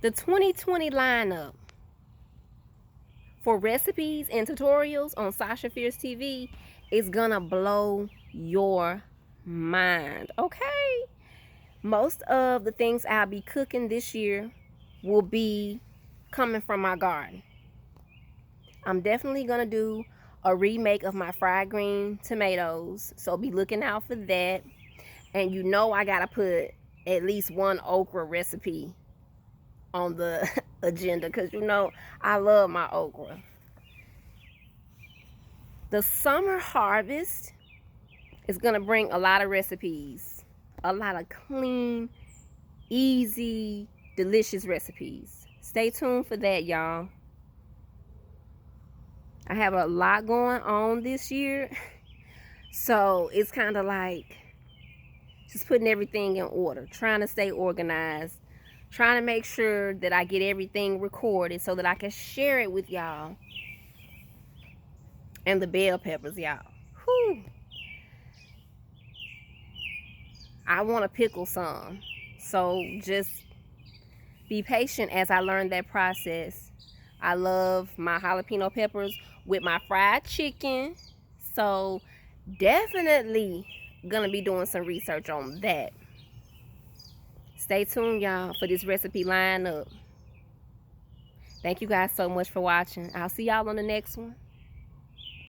The 2020 lineup for recipes and tutorials on Sasha Fierce TV is gonna blow your mind, okay? Most of the things I'll be cooking this year will be coming from my garden. I'm definitely gonna do a remake of my fried green tomatoes, so be looking out for that. And you know I gotta put at least one okra recipe on the agenda, because you know I love my okra. The summer harvest is gonna bring a lot of recipes, a lot of clean, easy, delicious recipes. Stay tuned for that, y'all. I have a lot going on this year, so it's kind of like just putting everything in order, trying to stay organized, trying to make sure that I get everything recorded so that I can share it with y'all. And the bell peppers, y'all. Whew. I want to pickle some, so just be patient as I learn that process. I love my jalapeno peppers with my fried chicken, so definitely gonna be doing some research on that. Stay tuned, y'all, for this recipe lineup. Thank you guys so much for watching. I'll see y'all on the next one.